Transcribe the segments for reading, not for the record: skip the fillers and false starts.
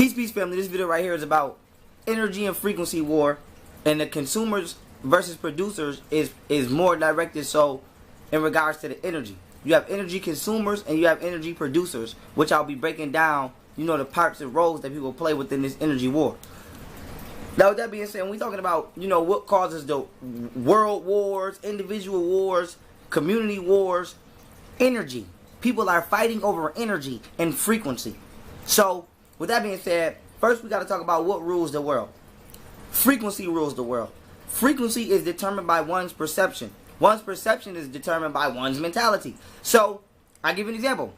Peace, family. This video right here is about energy and frequency war, and the consumers versus producers is more directed so in regards to the energy. You have energy consumers and you have energy producers, which I'll be breaking down, you know, the parts and roles that people play within this energy war. Now, with that being said, when we're talking about, you know, what causes the world wars, individual wars, community wars, energy. People are fighting over energy and frequency. So, with that being said, first we got to talk about what rules the world. Frequency rules the world. Frequency is determined by one's perception. One's perception is determined by one's mentality. So, I'll give you an example.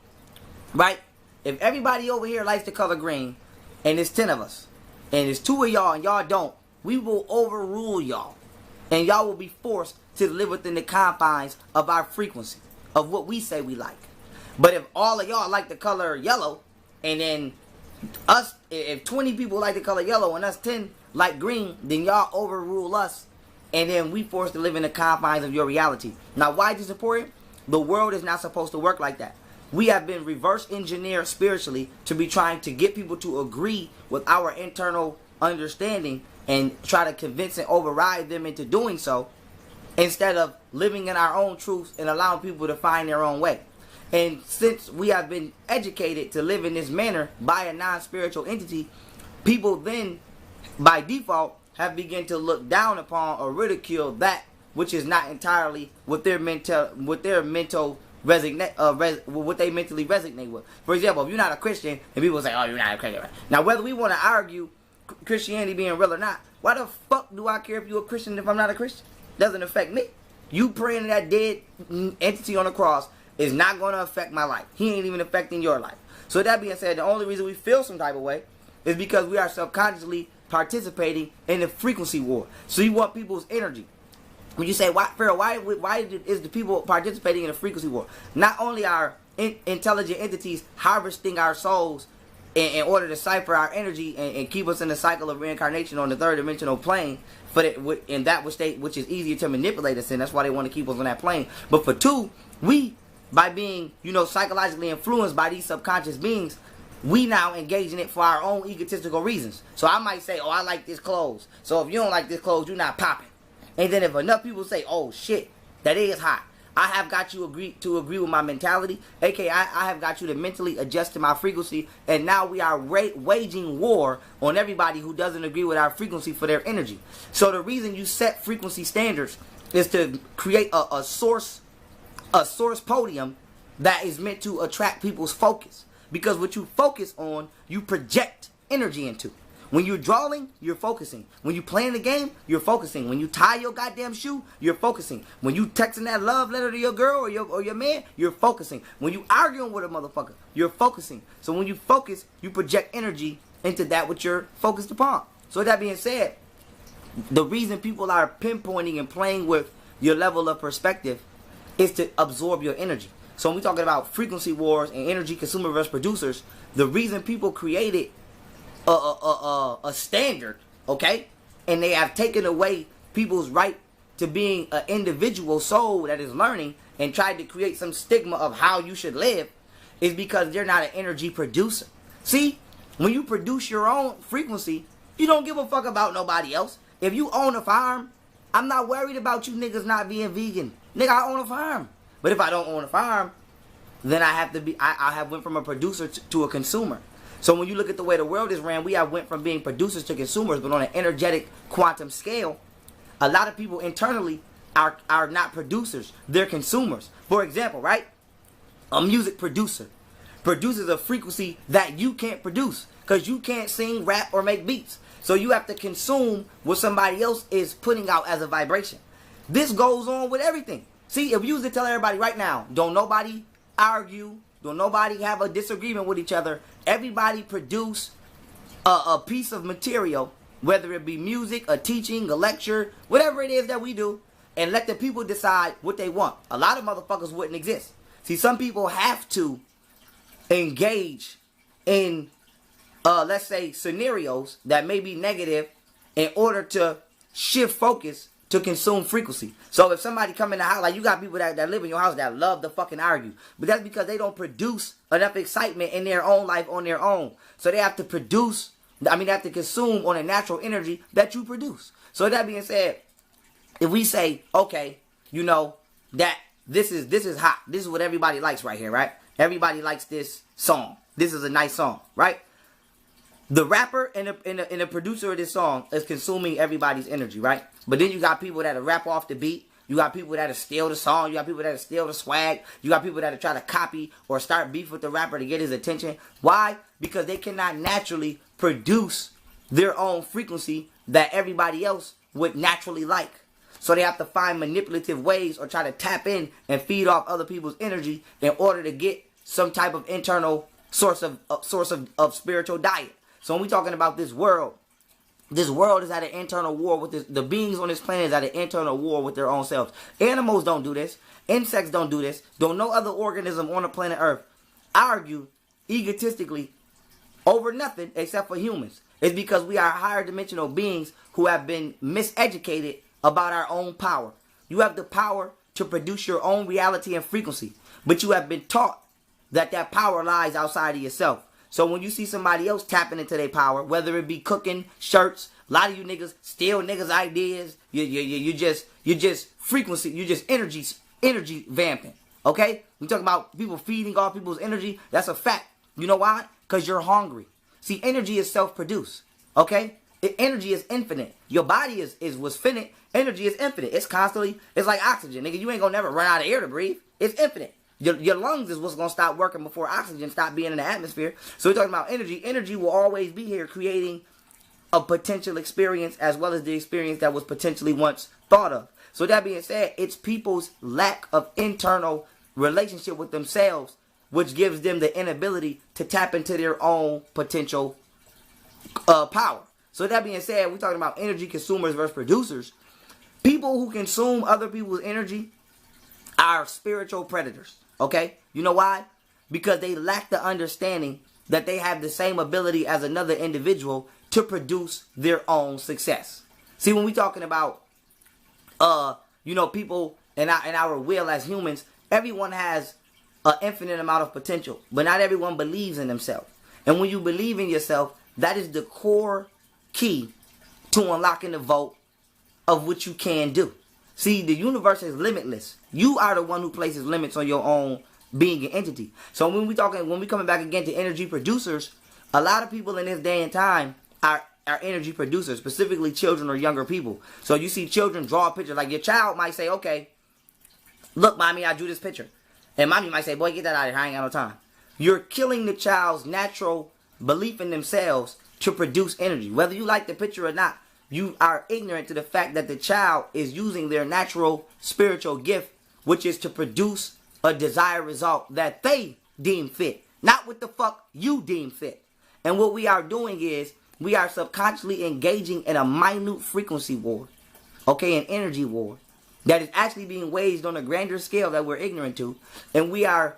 Right? If everybody over here likes the color green, and there's 10 of us, and there's 2 of y'all and y'all don't, we will overrule y'all. And y'all will be forced to live within the confines of our frequency, of what we say we like. But if all of y'all like the color yellow, and then us, if 20 people like the color yellow and us 10 like green, then y'all overrule us, and then we forced to live in the confines of your reality. Now, why is this important? The world is not supposed to work like that. We have been reverse engineered spiritually to be trying to get people to agree with our internal understanding and try to convince and override them into doing so, instead of living in our own truths and allowing people to find their own way. And since we have been educated to live in this manner by a non-spiritual entity, people then, by default, have begun to look down upon or ridicule that which is not entirely what their what they mentally resonate with. For example, if you're not a Christian and people say, "Oh, you're not a Christian." Now, whether we want to argue Christianity being real or not, why the fuck do I care if you're a Christian if I'm not a Christian? Doesn't affect me. You praying to that dead entity on the cross is not going to affect my life. He ain't even affecting your life. So that being said, the only reason we feel some type of way is because we are subconsciously participating in the frequency war. So you want people's energy. When you say, Pharaoh, why is the people participating in the frequency war? Not only are intelligent entities harvesting our souls in order to cipher our energy and keep us in the cycle of reincarnation on the third dimensional plane, in that which is easier to manipulate us in. That's why they want to keep us on that plane. But for 2, we, by being, you know, psychologically influenced by these subconscious beings, we now engage in it for our own egotistical reasons. So I might say, "Oh, I like this clothes. So if you don't like this clothes, you're not popping." And then if enough people say, "Oh shit, that is hot," I have got you agree with my mentality. aka I have got you to mentally adjust to my frequency, and now we are waging war on everybody who doesn't agree with our frequency for their energy. So the reason you set frequency standards is to create a source podium that is meant to attract people's focus. Because what you focus on, you project energy into. When you're drawing, you're focusing. When you're playing the game, you're focusing. When you tie your goddamn shoe, you're focusing. When you texting that love letter to your girl or your man, you're focusing. When you arguing with a motherfucker, you're focusing. So when you focus, you project energy into that which you're focused upon. So with that being said, the reason people are pinpointing and playing with your level of perspective is to absorb your energy. So when we're talking about frequency wars and energy consumer versus producers, the reason people created a standard, okay, and they have taken away people's right to being an individual soul that is learning and tried to create some stigma of how you should live, is because they're not an energy producer. See, when you produce your own frequency, you don't give a fuck about nobody else. If you own a farm, I'm not worried about you niggas not being vegan. Nigga, I own a farm. But if I don't own a farm, then I have to be, I have went from a producer to a consumer. So when you look at the way the world is ran, we have went from being producers to consumers, but on an energetic quantum scale, a lot of people internally are not producers, they're consumers. For example, right? A music producer produces a frequency that you can't produce because you can't sing, rap, or make beats. So you have to consume what somebody else is putting out as a vibration. This goes on with everything. See, if you was to tell everybody right now, don't nobody argue, don't nobody have a disagreement with each other, everybody produce a piece of material, whether it be music, a teaching, a lecture, whatever it is that we do, and let the people decide what they want. A lot of motherfuckers wouldn't exist. See, some people have to engage in, let's say, scenarios that may be negative in order to shift focus to consume frequency. So if somebody come in the house, like you got people that live in your house that love to fucking argue, but that's because they don't produce enough excitement in their own life on their own. So they have to produce I mean, they have to consume on a natural energy that you produce. So that being said, if we say, okay, you know, that this is hot. This is what everybody likes right here, right? Everybody likes this song. This is a nice song, right? The rapper and the producer of this song is consuming everybody's energy, right? But then you got people that rap off the beat. You got people that steal the song. You got people that steal the swag. You got people that try to copy or start beef with the rapper to get his attention. Why? Because they cannot naturally produce their own frequency that everybody else would naturally like. So they have to find manipulative ways or try to tap in and feed off other people's energy in order to get some type of internal source of spiritual diet. So when we're talking about this world is at an internal war with the beings on this planet is at an internal war with their own selves. Animals don't do this. Insects don't do this. Don't no other organism on the planet Earth argue egotistically over nothing except for humans. It's because we are higher dimensional beings who have been miseducated about our own power. You have the power to produce your own reality and frequency, but you have been taught that power lies outside of yourself. So when you see somebody else tapping into their power, whether it be cooking, shirts, a lot of you niggas steal niggas' ideas. You just frequency, you just energy vamping. Okay? We talk about people feeding off people's energy. That's a fact. You know why? Because you're hungry. See, energy is self-produced. Okay? Energy is infinite. Your body was finite. Energy is infinite. It's constantly, it's like oxygen. Nigga, you ain't gonna never run out of air to breathe. It's infinite. Your lungs is what's going to stop working before oxygen stop being in the atmosphere. So we're talking about energy. Energy will always be here creating a potential experience as well as the experience that was potentially once thought of. So that being said, it's people's lack of internal relationship with themselves which gives them the inability to tap into their own potential power. So that being said, we're talking about energy consumers versus producers. People who consume other people's energy are spiritual predators. Okay? You know why? Because they lack the understanding that they have the same ability as another individual to produce their own success. See, when we're talking about, people in our will as humans, everyone has an infinite amount of potential, but not everyone believes in themselves. And when you believe in yourself, that is the core key to unlocking the vault of what you can do. See, the universe is limitless. You are the one who places limits on your own being and entity. So when we coming back again to energy producers, a lot of people in this day and time are energy producers, specifically children or younger people. So you see children draw a picture. Like your child might say, okay, look, mommy, I drew this picture. And mommy might say, boy, get that out of here. I ain't got no time. You're killing the child's natural belief in themselves to produce energy. Whether you like the picture or not, you are ignorant to the fact that the child is using their natural spiritual gift, which is to produce a desired result that they deem fit, not what the fuck you deem fit. And what we are doing is we are subconsciously engaging in a minute frequency war, okay, an energy war that is actually being waged on a grander scale that we're ignorant to, and we are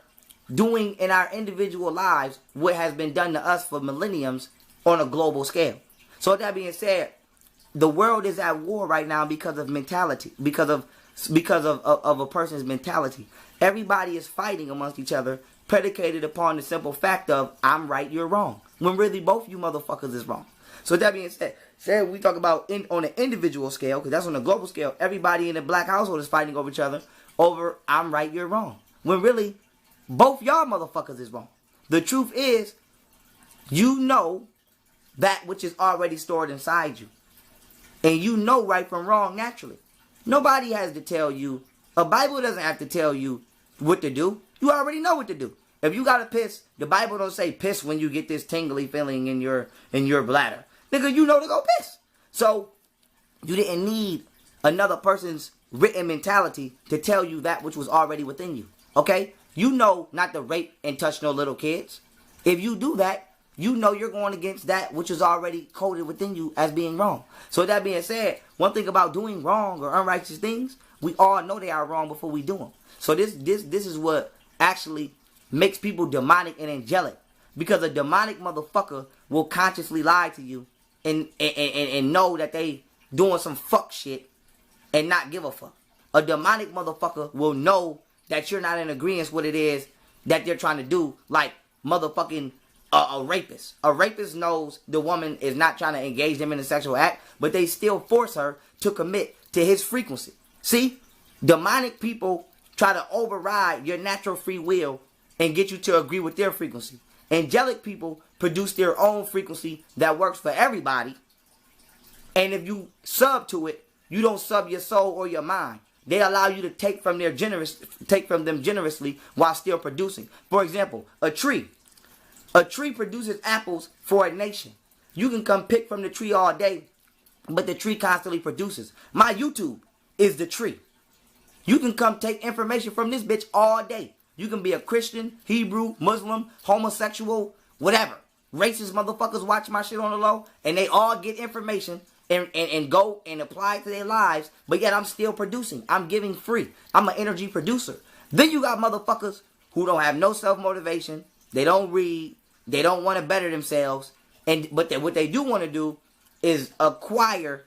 doing in our individual lives what has been done to us for millenniums on a global scale. So with that being said, the world is at war right now because of mentality, because of a person's mentality. Everybody is fighting amongst each other, predicated upon the simple fact of I'm right, you're wrong, when really both you motherfuckers is wrong. So with that being said, we talk about on an individual scale, because that's on a global scale. Everybody in the black household is fighting over each other over I'm right, you're wrong, when really both y'all motherfuckers is wrong. The truth is, you know that which is already stored inside you. And you know right from wrong naturally. Nobody has to tell you. A Bible doesn't have to tell you what to do. You already know what to do. If you gotta piss, the Bible don't say piss when you get this tingly feeling in your bladder. Nigga, you know to go piss. So, you didn't need another person's written mentality to tell you that which was already within you. Okay? You know not to rape and touch no little kids. If you do that, you know you're going against that which is already coded within you as being wrong. So with that being said, one thing about doing wrong or unrighteous things, we all know they are wrong before we do them. So this is what actually makes people demonic and angelic. Because a demonic motherfucker will consciously lie to you and know that they doing some fuck shit and not give a fuck. A demonic motherfucker will know that you're not in agreement with what it is that they're trying to do, like motherfucking a rapist. A rapist knows the woman is not trying to engage them in a sexual act, but they still force her to commit to his frequency. See, demonic people try to override your natural free will and get you to agree with their frequency. Angelic people produce their own frequency that works for everybody. And if you sub to it, you don't sub your soul or your mind. They allow you to take from them generously while still producing. For example, a tree. A tree produces apples for a nation. You can come pick from the tree all day, but the tree constantly produces. My YouTube is the tree. You can come take information from this bitch all day. You can be a Christian, Hebrew, Muslim, homosexual, whatever. Racist motherfuckers watch my shit on the low, and they all get information and go and apply it to their lives, but yet I'm still producing. I'm giving free. I'm an energy producer. Then you got motherfuckers who don't have no self-motivation. They don't read. They don't want to better themselves. But what they do want to do is acquire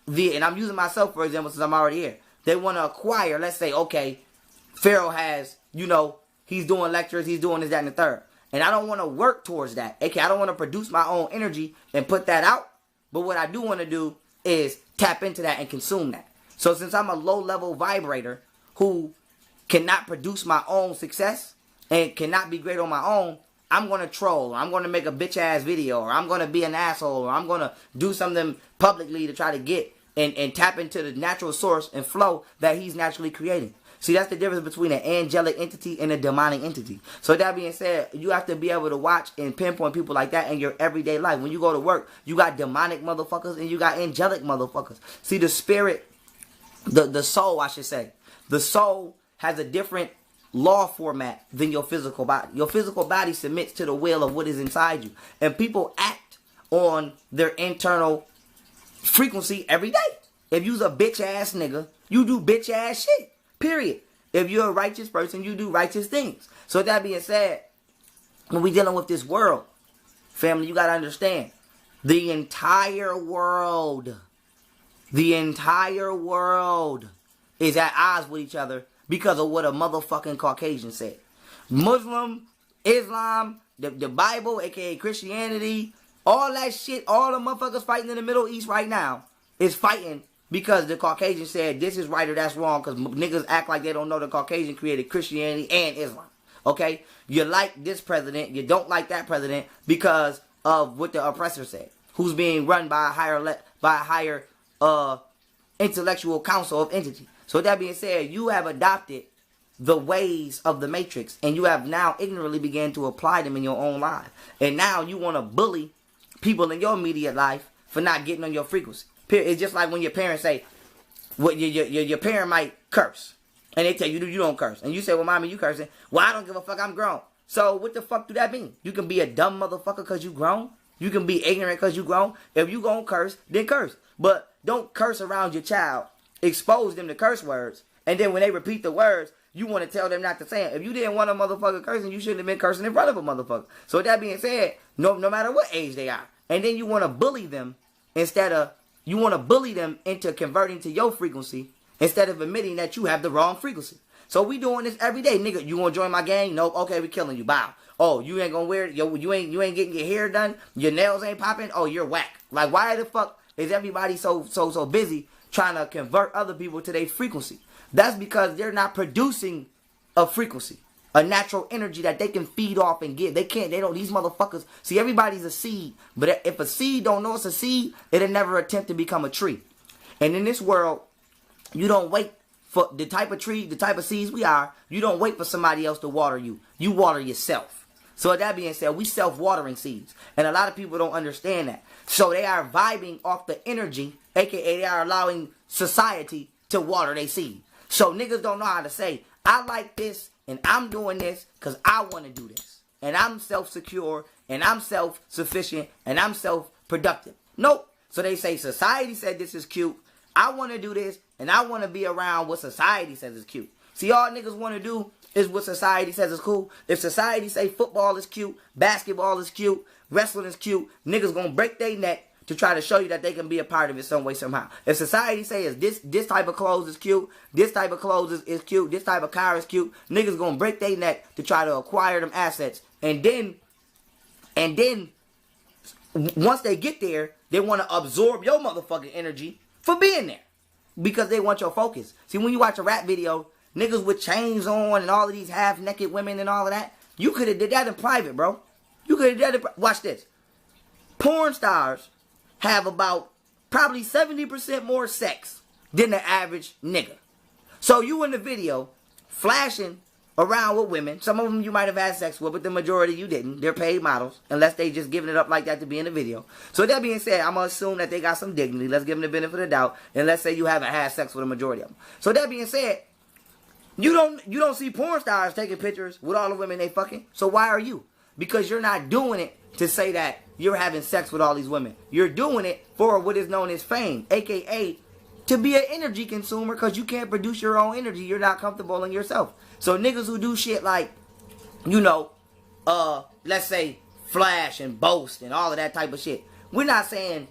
and I'm using myself, for example, since I'm already here. They want to acquire, let's say, okay, Pharaoh has, he's doing lectures, he's doing this, that, and the third. And I don't want to work towards that. Okay, I don't want to produce my own energy and put that out. But what I do want to do is tap into that and consume that. So since I'm a low-level vibrator who cannot produce my own success and cannot be great on my own, I'm going to troll. I'm going to make a bitch-ass video. Or I'm going to be an asshole. Or I'm going to do something publicly to try to get and tap into the natural source and flow that he's naturally creating. See, that's the difference between an angelic entity and a demonic entity. So that being said, you have to be able to watch and pinpoint people like that in your everyday life. When you go to work, you got demonic motherfuckers and you got angelic motherfuckers. See, the spirit, the soul, I should say. The soul has a different law format than your physical body. Your physical body submits to the will of what is inside you. And people act on their internal frequency every day. If you's a bitch ass nigga, you do bitch ass shit. Period. If you're a righteous person, you do righteous things. So that being said, when we dealing with this world, family, you gotta understand, the entire world is at odds with each other because of what a motherfucking Caucasian said. Muslim, Islam, the Bible, aka Christianity, all that shit, all the motherfuckers fighting in the Middle East right now is fighting because the Caucasian said this is right or that's wrong, because niggas act like they don't know the Caucasian created Christianity and Islam. Okay? You like this president, you don't like that president because of what the oppressor said, who's being run by a higher intellectual council of entity. So with that being said, you have adopted the ways of the Matrix, and you have now ignorantly began to apply them in your own life. And now you want to bully people in your immediate life for not getting on your frequency. It's just like when your parents say, your parent might curse, and they tell you you don't curse, and you say, well, mommy, you cursing. Well, I don't give a fuck, I'm grown. So what the fuck do that mean? You can be a dumb motherfucker because you grown. You can be ignorant because you grown. If you gonna curse, then curse. But don't curse around your child. Expose them to curse words, and then when they repeat the words, you want to tell them not to say it. If you didn't want a motherfucker cursing, you shouldn't have been cursing in front of a motherfucker. So with that being said, no matter what age they are, and then you want to bully them into converting to your frequency instead of admitting that you have the wrong frequency. So we doing this every day, nigga. You want to join my gang? Nope. Okay, we killing you. Bow. Oh, you ain't gonna wear it. You ain't getting your hair done. Your nails ain't popping. Oh, you're whack. Like, why the fuck is everybody so busy trying to convert other people to their frequency? That's because they're not producing a frequency, a natural energy that they can feed off and give. They don't, these motherfuckers, see, everybody's a seed, but if a seed don't know it's a seed, it'll never attempt to become a tree. And in this world, you don't wait for the type of tree, the type of seeds we are, you don't wait for somebody else to water you. You water yourself. So with that being said, we self-watering seeds. And a lot of people don't understand that. So they are vibing off the energy, aka they are allowing society to water their seed. So niggas don't know how to say, I like this and I'm doing this because I want to do this. And I'm self-secure and I'm self-sufficient and I'm self-productive. Nope. So they say society said this is cute. I want to do this and I want to be around what society says is cute. See, all niggas want to do is what society says is cool. If society say football is cute, basketball is cute, wrestling is cute, niggas gonna break their neck to try to show you that they can be a part of it some way, somehow. If society says this type of clothes is cute, this type of clothes is cute, this type of car is cute, niggas gonna break their neck to try to acquire them assets. And then And then, once they get there, they want to absorb your motherfucking energy for being there. Because they want your focus. See, when you watch a rap video, niggas with chains on and all of these half-naked women and all of that, you could have did that in private, bro. You could have did that in private. Watch this. Porn stars have about probably 70% more sex than the average nigga. So you in the video, flashing around with women. Some of them you might have had sex with, but the majority you didn't. They're paid models, unless they just giving it up like that to be in the video. So that being said, I'm going to assume that they got some dignity. Let's give them the benefit of the doubt. And let's say you haven't had sex with a majority of them. So that being said, you don't see porn stars taking pictures with all the women they fucking. So why are you? Because you're not doing it to say that you're having sex with all these women. You're doing it for what is known as fame, a.k.a. to be an energy consumer, because you can't produce your own energy. You're not comfortable in yourself. So niggas who do shit like, you know, let's say flash and boast and all of that type of shit. We're not saying,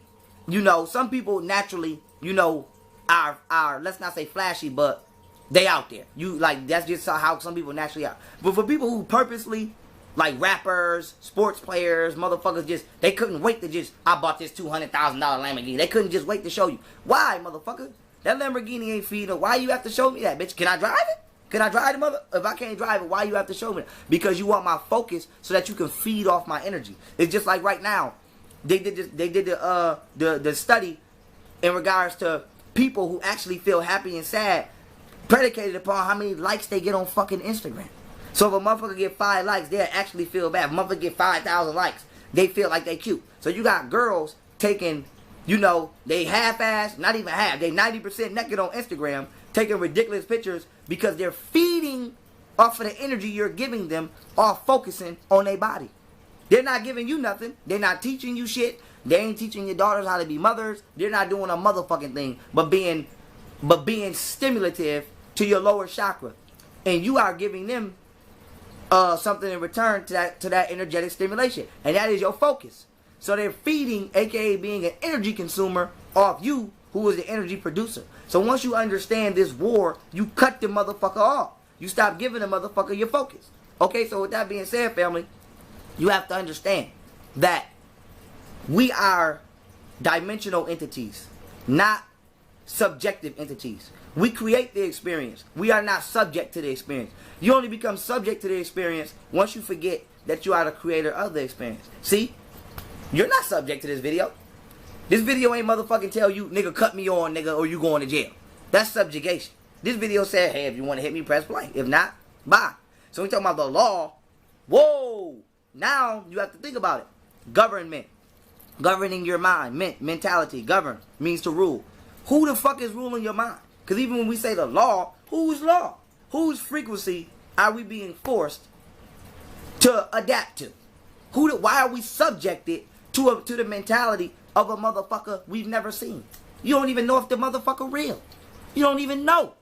you know, some people naturally, you know, are let's not say flashy, but they out there. You like, that's just how some people naturally are. But for people who purposely, like rappers, sports players, motherfuckers, just, they couldn't wait to just, I bought this $200,000 Lamborghini. They couldn't just wait to show you. Why, motherfucker? That Lamborghini ain't feeding. Why you have to show me that, bitch? Can I drive it? Can I drive the mother? If I can't drive it, why you have to show me that? Because you want my focus so that you can feed off my energy. It's just like right now, they did the study in regards to people who actually feel happy and sad, predicated upon how many likes they get on fucking Instagram. So if a motherfucker get 5 likes, they'll actually feel bad. If a motherfucker get 5,000 likes, they feel like they cute. So you got girls taking, you know, they half-ass, not even half, they 90% naked on Instagram, taking ridiculous pictures because they're feeding off of the energy you're giving them, or focusing on their body. They're not giving you nothing. They're not teaching you shit. They ain't teaching your daughters how to be mothers. They're not doing a motherfucking thing, but being stimulative to your lower chakra. And you are giving them something in return to that energetic stimulation. And that is your focus. So they're feeding, aka being an energy consumer, off you, who is the energy producer. So once you understand this war, you cut the motherfucker off. You stop giving the motherfucker your focus. Okay, so with that being said, family, you have to understand that we are dimensional entities, not subjective entities. We create the experience. We are not subject to the experience. You only become subject to the experience once you forget that you are the creator of the experience. See? You're not subject to this video. This video ain't motherfucking tell you, nigga, cut me on, nigga, or you going to jail. That's subjugation. This video said, hey, if you want to hit me, press play. If not, bye. So we talking about the law. Whoa. Now you have to think about it. Government. Governing your mind. Mentality. Govern means to rule. Who the fuck is ruling your mind? Because even when we say the law, whose law? Whose frequency are we being forced to adapt to? Why are we subjected to the mentality of a motherfucker we've never seen? You don't even know if the motherfucker real. You don't even know.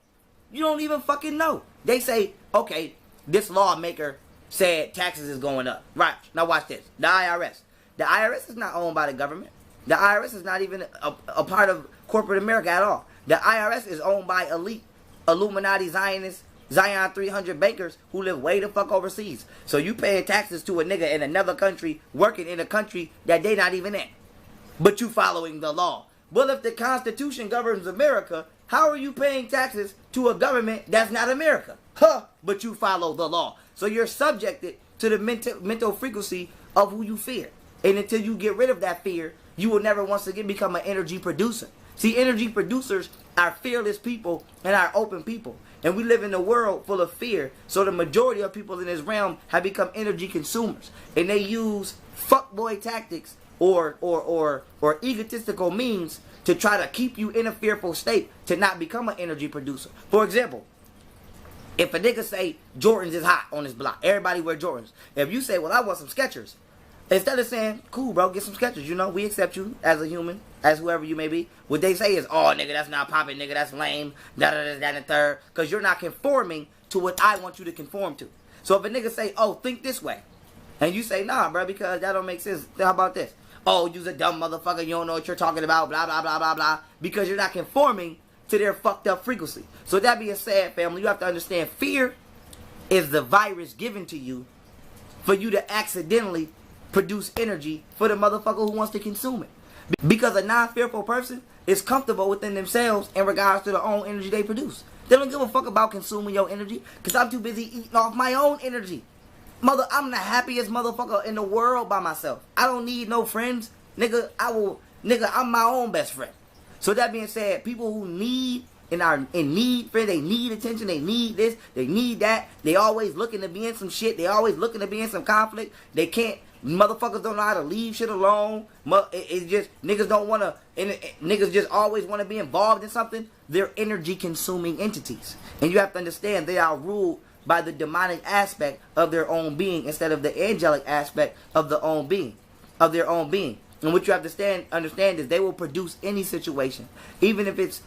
You don't even fucking know. They say, okay, this lawmaker said taxes is going up. Right. Now watch this. The IRS. The IRS is not owned by the government. The IRS is not even a part of corporate America at all. The IRS is owned by elite Illuminati Zionists, Zion 300 bankers who live way the fuck overseas. So you paying taxes to a nigga in another country, working in a country that they not even in. But you following the law. Well, if the Constitution governs America, how are you paying taxes to a government that's not America? But you follow the law. So you're subjected to the mental frequency of who you fear. And until you get rid of that fear, you will never once again become an energy producer. See, energy producers are fearless people and are open people. And we live in a world full of fear. So the majority of people in this realm have become energy consumers. And they use fuckboy tactics or egotistical means to try to keep you in a fearful state to not become an energy producer. For example, if a nigga say Jordans is hot on his block, everybody wear Jordans. If you say, well, I want some Skechers, instead of saying, cool, bro, get some Skechers, you know, we accept you as a human, as whoever you may be. What they say is, oh, nigga, that's not popping, nigga, that's lame, da-da-da, that, and the third, because you're not conforming to what I want you to conform to. So if a nigga say, oh, think this way, and you say, nah, bro, because that don't make sense, how about this? Oh, you's a dumb motherfucker, you don't know what you're talking about, blah, blah, blah, blah, blah, because you're not conforming to their fucked up frequency. So that being said, family, you have to understand, fear is the virus given to you for you to accidentally produce energy for the motherfucker who wants to consume it. Because a non-fearful person is comfortable within themselves in regards to their own energy they produce. They don't give a fuck about consuming your energy because I'm too busy eating off my own energy. I'm the happiest motherfucker in the world by myself. I don't need no friends. Nigga, I'm my own best friend. So that being said, people who need and are in need, friend, they need attention, they need this, they need that. They always looking to be in some shit. They always looking to be in some conflict. They can't, motherfuckers don't know how to leave shit alone. It's just, niggas don't want to, niggas just always want to be involved in something. They're energy consuming entities. And you have to understand they are ruled by the demonic aspect of their own being instead of the angelic aspect of their own being. And what you have to understand is they will produce any situation, even if it's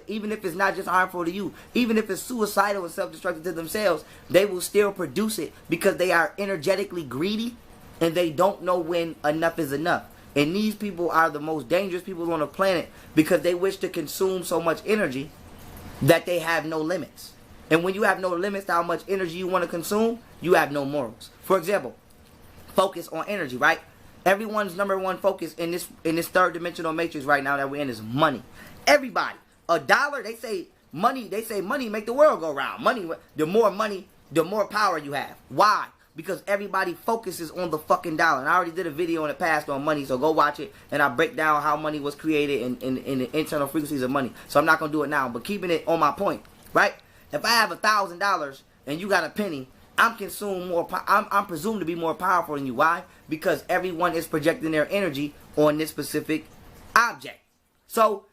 even if it's not just harmful to you, even if it's suicidal and self-destructive to themselves, they will still produce it because they are energetically greedy and they don't know when enough is enough. And these people are the most dangerous people on the planet because they wish to consume so much energy that they have no limits. And when you have no limits to how much energy you want to consume, you have no morals. For example, focus on energy, right? Everyone's number one focus in this third dimensional matrix right now that we're in is money. Everybody. A dollar, they say money make the world go round. The more power you have. Why? Because everybody focuses on the fucking dollar. And I already did a video in the past on money, so go watch it. And I break down how money was created in the internal frequencies of money. So I'm not going to do it now, but keeping it on my point, right? If I have $1,000 and you got a penny, I'm presumed to be more powerful than you. Why? Because everyone is projecting their energy on this specific object. So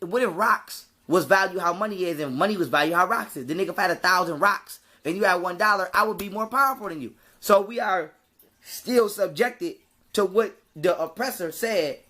what if rocks was value how money is and money was value how rocks is? The nigga, if I had 1,000 rocks and you had $1, I would be more powerful than you. So we are still subjected to what the oppressor said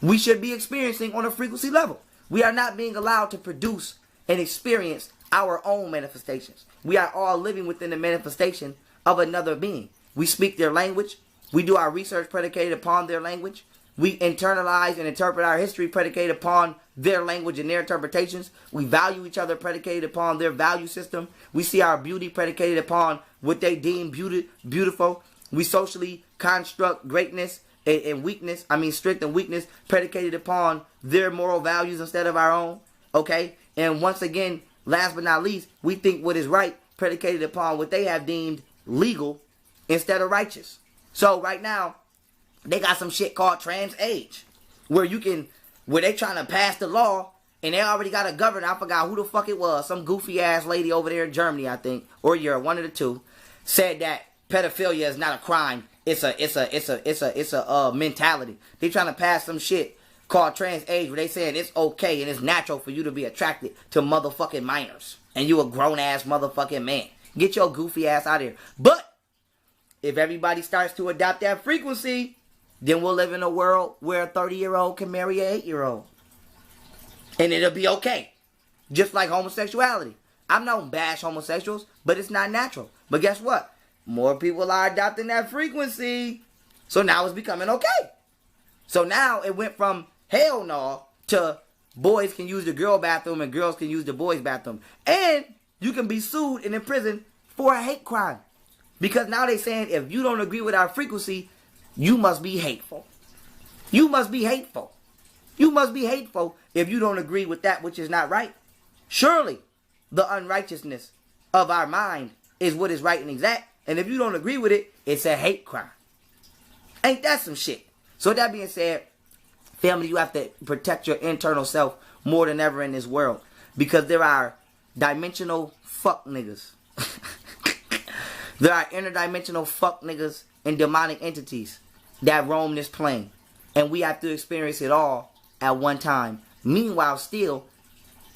we should be experiencing on a frequency level. We are not being allowed to produce and experience our own manifestations. We are all living within the manifestation of another being. We speak their language. We do our research predicated upon their language. We internalize and interpret our history predicated upon their language and their interpretations. We value each other predicated upon their value system. We see our beauty predicated upon what they deem beautiful. We socially construct greatness and weakness, strength and weakness predicated upon their moral values instead of our own. Okay? And once again, last but not least, we think what is right predicated upon what they have deemed legal instead of righteous. So right now, they got some shit called trans age, where they trying to pass the law and they already got a governor. I forgot who the fuck it was. Some goofy ass lady over there in Germany, I think, or Europe, one of the two, said that pedophilia is not a crime. It's a mentality. They trying to pass some shit called trans age where they saying it's okay and it's natural for you to be attracted to motherfucking minors. And you a grown ass motherfucking man. Get your goofy ass out of here. But if everybody starts to adopt that frequency, then we'll live in a world where a 30-year-old can marry an 8-year-old. And it'll be okay. Just like homosexuality. I'm not bash homosexuals, but it's not natural. But guess what? More people are adopting that frequency. So now it's becoming okay. So now it went from hell no to boys can use the girl bathroom and girls can use the boys bathroom. And you can be sued and in prison for a hate crime. Because now they're saying if you don't agree with our frequency, you must be hateful. You must be hateful. You must be hateful if you don't agree with that which is not right. Surely the unrighteousness of our mind is what is right and exact. And if you don't agree with it, it's a hate crime. Ain't that some shit? So with that being said, family, you have to protect your internal self more than ever in this world. Because there are dimensional fuck niggas. There are interdimensional fuck niggas and demonic entities that roam this plane. And we have to experience it all at one time. Meanwhile, still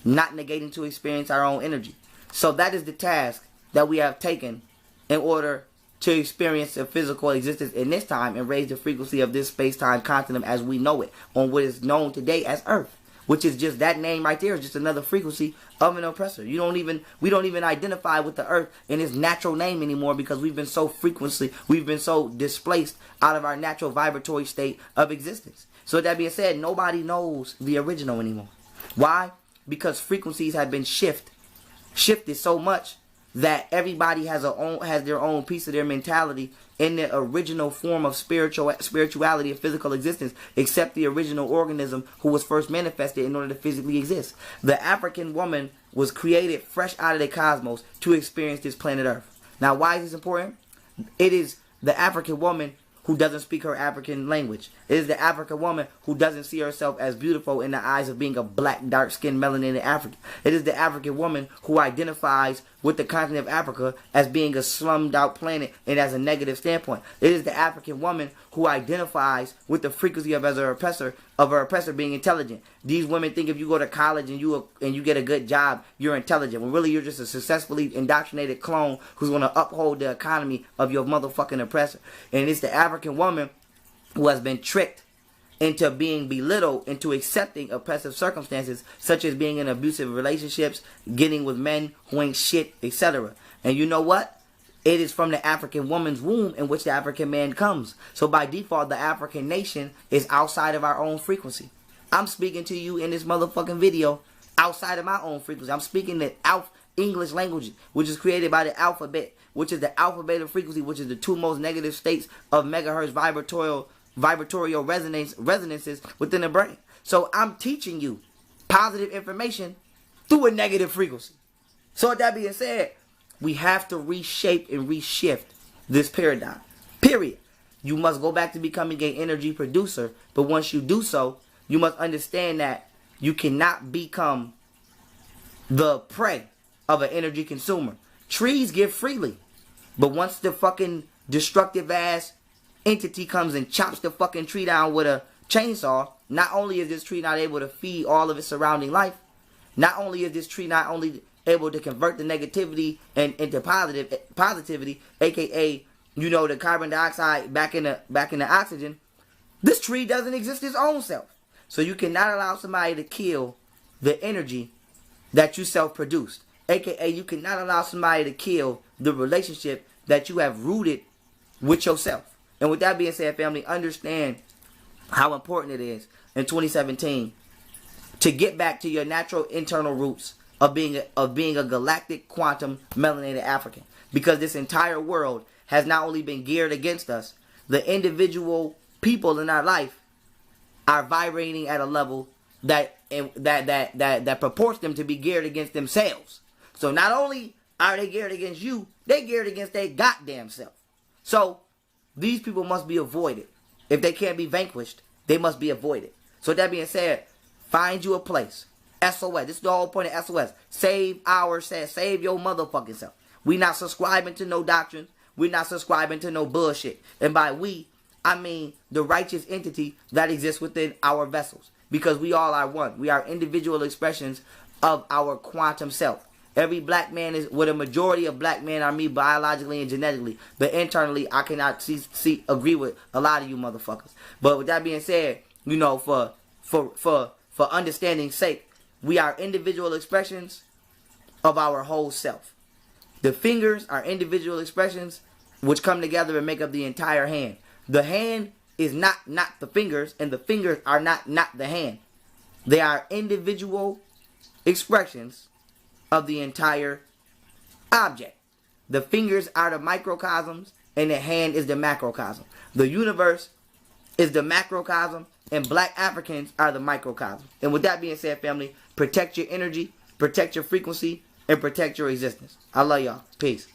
not negating to experience our own energy. So that is the task that we have taken in order to experience a physical existence in this time and raise the frequency of this space-time continuum as we know it on what is known today as Earth. Which is just that name right there is just another frequency of an oppressor. We don't even identify with the Earth in its natural name anymore because we've been so displaced out of our natural vibratory state of existence. So that being said, nobody knows the original anymore. Why? Because frequencies have been shifted so much that everybody has their own piece of their mentality in the original form of spirituality and physical existence, except the original organism who was first manifested in order to physically exist. The African woman was created fresh out of the cosmos to experience this planet Earth. Now, why is this important? It is the African woman who doesn't speak her African language. It is the African woman who doesn't see herself as beautiful in the eyes of being a black, dark-skinned, melanated African. It is the African woman who identifies with the continent of Africa as being a slummed-out planet and as a negative standpoint. It is the African woman who identifies with the frequency of her oppressor being intelligent. These women think if you go to college and you get a good job, you're intelligent. When really you're just a successfully indoctrinated clone who's going to uphold the economy of your motherfucking oppressor. And it's the African woman who has been tricked into being belittled, into accepting oppressive circumstances, such as being in abusive relationships, getting with men who ain't shit, etc. And you know what? It is from the African woman's womb in which the African man comes. So by default, the African nation is outside of our own frequency. I'm speaking to you in this motherfucking video outside of my own frequency. I'm speaking the English language, which is created by the alphabet, which is the alphabet of frequency, which is the two most negative states of megahertz vibratorial resonances within the brain. So I'm teaching you positive information through a negative frequency. So with that being said, we have to reshape and reshift this paradigm. Period. You must go back to becoming an energy producer, but once you do so, you must understand that you cannot become the prey of an energy consumer. Trees give freely, but once the fucking destructive ass entity comes and chops the fucking tree down with a chainsaw, not only is this tree not able to feed all of its surrounding life, not only is this tree not only able to convert the negativity into positivity, aka, you know, the carbon dioxide back in the oxygen, this tree doesn't exist its own self. So you cannot allow somebody to kill the energy that you self-produced, aka you cannot allow somebody to kill the relationship that you have rooted with yourself. And with that being said, family, understand how important it is in 2017 to get back to your natural internal roots of being a galactic quantum melanated African. Because this entire world has not only been geared against us, the individual people in our life are vibrating at a level that purports them to be geared against themselves. So not only are they geared against you, they're geared against their goddamn self. So these people must be avoided. If they can't be vanquished, they must be avoided. So that being said, find you a place. SOS. This is the whole point of SOS. Save ourselves. Save your motherfucking self. We not subscribing to no doctrines. We not subscribing to no bullshit. And by we, I mean the righteous entity that exists within our vessels. Because we all are one. We are individual expressions of our quantum self. Every black man is, with a majority of black men are me biologically and genetically. But internally, I cannot agree with a lot of you motherfuckers. But with that being said, you know, for understanding's sake, we are individual expressions of our whole self. The fingers are individual expressions which come together and make up the entire hand. The hand is not the fingers, and the fingers are not the hand. They are individual expressions of the entire object. The fingers are the microcosms, and the hand is the macrocosm. The universe is the macrocosm, and black Africans are the microcosm. And with that being said, family, protect your energy, protect your frequency, and protect your existence. I love y'all. Peace.